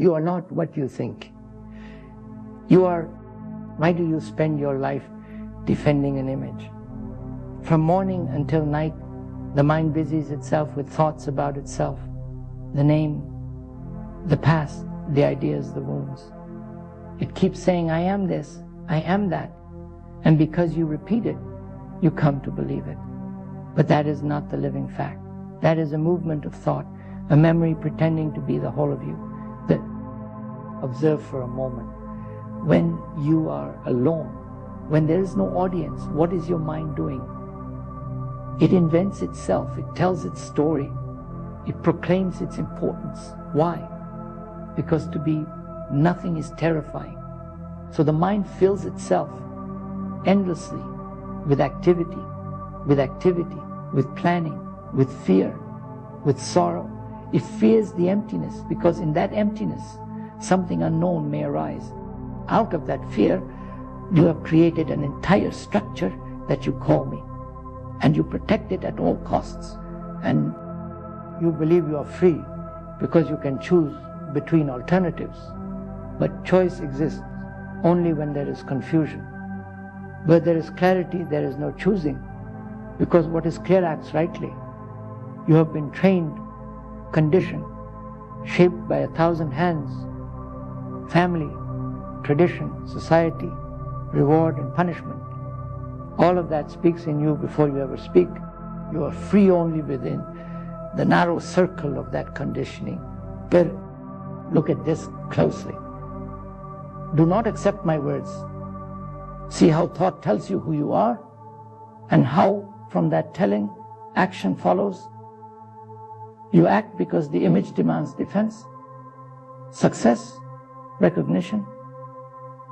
You are not what you think. You are. Why do you spend your life defending an image? From morning until night, the mind busies itself with thoughts about itself, the name, the past, the ideas, the wounds. It keeps saying, I am this, I am that. And because you repeat it, you come to believe it. But that is not the living fact. That is a movement of thought, a memory pretending to be the whole of you. That observe for a moment. When you are alone, when there is no audience, what is your mind doing? It invents itself, it tells its story, it proclaims its importance. Why? Because to be nothing is terrifying. So the mind fills itself endlessly with activity, with planning, with fear, with sorrow. It fears the emptiness because in that emptiness, something unknown may arise. Out of that fear, you have created an entire structure that you call me. And you protect it at all costs. And you believe you are free because you can choose between alternatives. But choice exists only when there is confusion. Where there is clarity, there is no choosing. Because what is clear acts rightly. You have been trained, conditioned, shaped by 1,000 hands. Family, tradition, society, reward and punishment. All of that speaks in you before you ever speak. You are free only within the narrow circle of that conditioning. But look at this closely. Do not accept my words. See how thought tells you who you are and how from that telling action follows. You act because the image demands defense, success, recognition.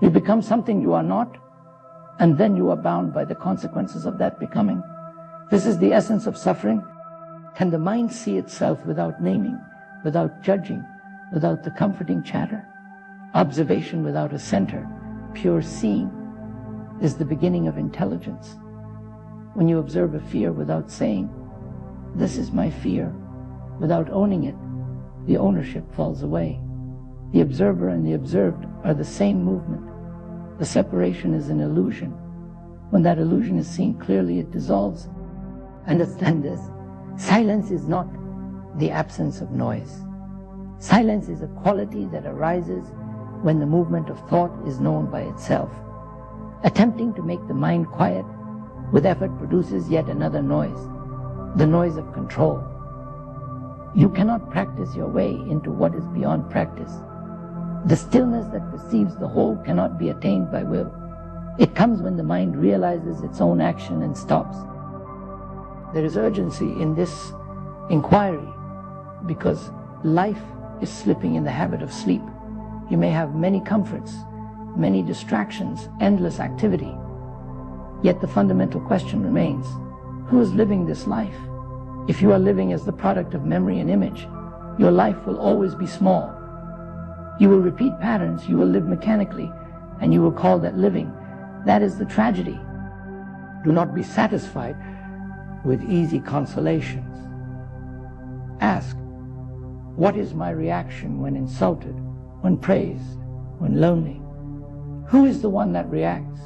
You become something you are not, and then you are bound by the consequences of that becoming. This is the essence of suffering. Can the mind see itself without naming, without judging, without the comforting chatter? Observation without a center, pure seeing, is the beginning of intelligence. When you observe a fear without saying, this is my fear, without owning it, the ownership falls away. The observer and the observed are the same movement. The separation is an illusion. When that illusion is seen clearly, it dissolves. Understand this. Silence is not the absence of noise. Silence is a quality that arises when the movement of thought is known by itself. Attempting to make the mind quiet with effort produces yet another noise, the noise of control. You cannot practice your way into what is beyond practice. The stillness that perceives the whole cannot be attained by will. It comes when the mind realizes its own action and stops. There is urgency in this inquiry because life is slipping in the habit of sleep. You may have many comforts, many distractions, endless activity. Yet the fundamental question remains, who is living this life? If you are living as the product of memory and image, your life will always be small. You will repeat patterns, you will live mechanically, and you will call that living. That is the tragedy. Do not be satisfied with easy consolations. Ask, what is my reaction when insulted, when praised, when lonely? Who is the one that reacts?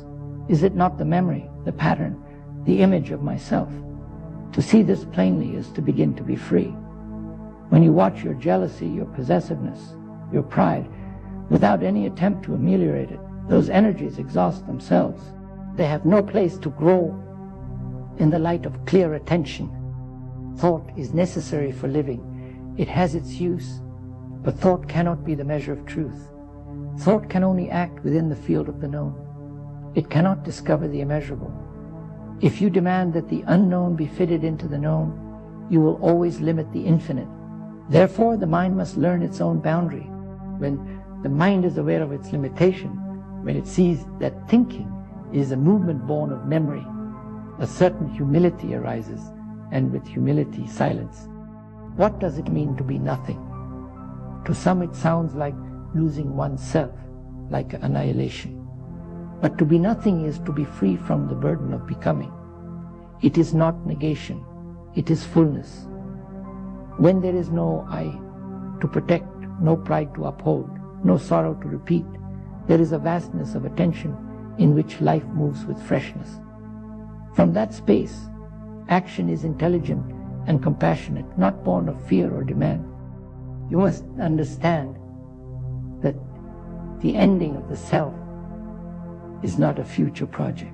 Is it not the memory, the pattern, the image of myself? To see this plainly is to begin to be free. When you watch your jealousy, your possessiveness, your pride, without any attempt to ameliorate it, those energies exhaust themselves. They have no place to grow in the light of clear attention. Thought is necessary for living. It has its use, but thought cannot be the measure of truth. Thought can only act within the field of the known. It cannot discover the immeasurable. If you demand that the unknown be fitted into the known, you will always limit the infinite. Therefore, the mind must learn its own boundary. When the mind is aware of its limitation, when it sees that thinking is a movement born of memory, a certain humility arises, and with humility, silence. What does it mean to be nothing? To some it sounds like losing oneself, like annihilation. But to be nothing is to be free from the burden of becoming. It is not negation, it is fullness. When there is no I to protect, no pride to uphold, no sorrow to repeat. There is a vastness of attention in which life moves with freshness. From that space, action is intelligent and compassionate, not born of fear or demand. You must understand that the ending of the self is not a future project.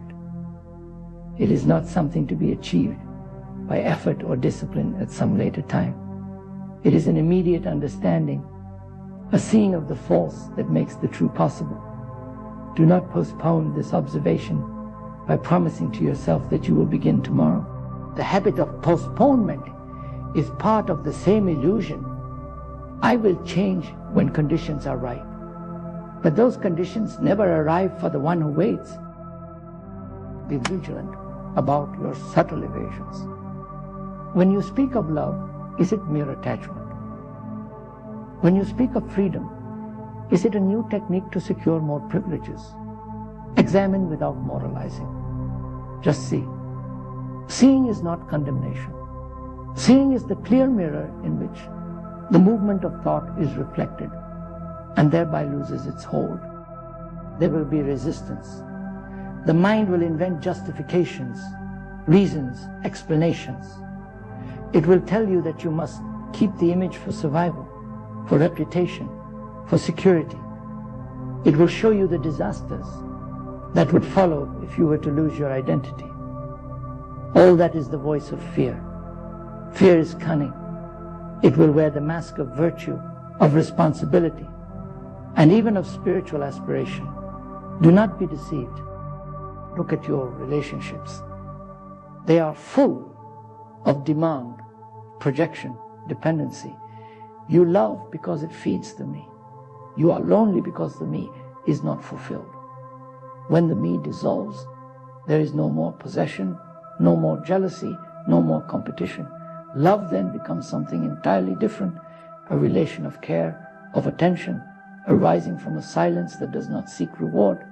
It is not something to be achieved by effort or discipline at some later time. It is an immediate understanding, a seeing of the false that makes the true possible. Do not postpone this observation by promising to yourself that you will begin tomorrow. The habit of postponement is part of the same illusion. I will change when conditions are right. But those conditions never arrive for the one who waits. Be vigilant about your subtle evasions. When you speak of love, is it mere attachment? When you speak of freedom, is it a new technique to secure more privileges? Examine without moralizing. Just see. Seeing is not condemnation. Seeing is the clear mirror in which the movement of thought is reflected and thereby loses its hold. There will be resistance. The mind will invent justifications, reasons, explanations. It will tell you that you must keep the image for survival, for reputation, for security. It will show you the disasters that would follow if you were to lose your identity. All that is the voice of fear. Fear is cunning. It will wear the mask of virtue, of responsibility, and even of spiritual aspiration. Do not be deceived. Look at your relationships. They are full of demand, projection, dependency. You love because it feeds the me. You are lonely because the me is not fulfilled. When the me dissolves, there is no more possession, no more jealousy, no more competition. Love then becomes something entirely different, a relation of care, of attention, arising from a silence that does not seek reward.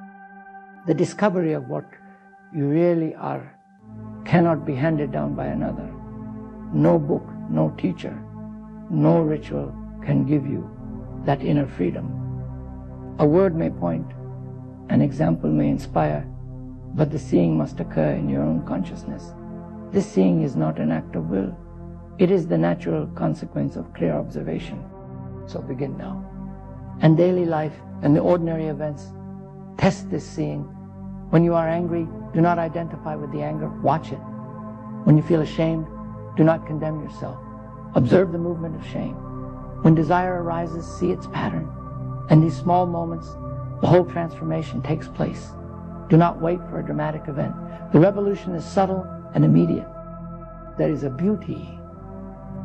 The discovery of what you really are cannot be handed down by another. No book, no teacher, no ritual can give you that inner freedom. A word may point, an example may inspire, but the seeing must occur in your own consciousness. This seeing is not an act of will. It is the natural consequence of clear observation. So begin now. And daily life and the ordinary events test this seeing. When you are angry, do not identify with the anger. Watch it. When you feel ashamed, do not condemn yourself. Observe the movement of shame. When desire arises, see its pattern. In these small moments, the whole transformation takes place. Do not wait for a dramatic event. The revolution is subtle and immediate. There is a beauty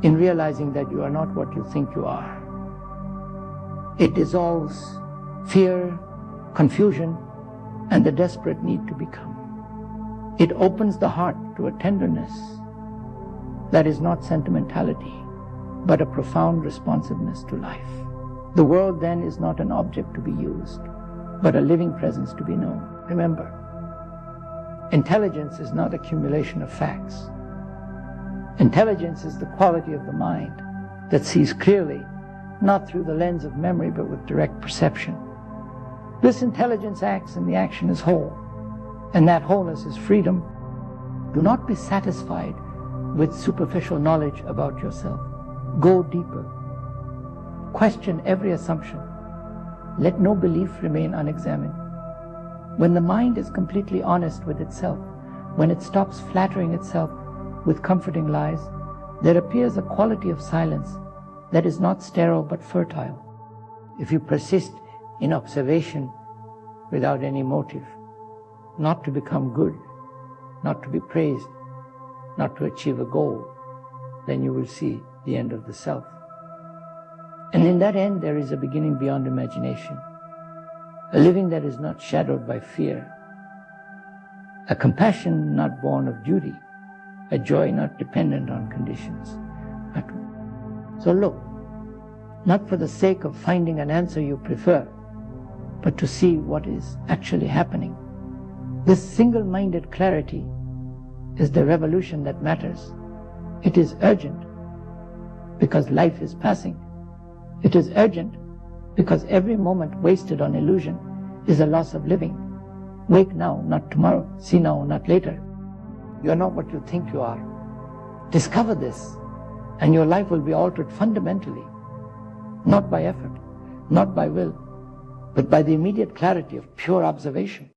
in realizing that you are not what you think you are. It dissolves fear, confusion, and the desperate need to become. It opens the heart to a tenderness that is not sentimentality, but a profound responsiveness to life. The world then is not an object to be used, but a living presence to be known. Remember, intelligence is not accumulation of facts. Intelligence is the quality of the mind that sees clearly, not through the lens of memory, but with direct perception. This intelligence acts and the action is whole, and that wholeness is freedom. Do not be satisfied with superficial knowledge about yourself. Go deeper. Question every assumption. Let no belief remain unexamined. When the mind is completely honest with itself, when it stops flattering itself with comforting lies, there appears a quality of silence that is not sterile but fertile. If you persist in observation without any motive, not to become good, not to be praised, not to achieve a goal, then you will see the end of the self. And in that end, there is a beginning beyond imagination, a living that is not shadowed by fear, a compassion not born of duty, a joy not dependent on conditions. So look, not for the sake of finding an answer you prefer, but to see what is actually happening. This single-minded clarity is the revolution that matters. It is urgent because life is passing It is urgent because every moment wasted on illusion is a loss of living. Wake now, not tomorrow. See now, not later. You are not what you think you are. Discover this, and your life will be altered fundamentally, not by effort, not by will, but by the immediate clarity of pure observation.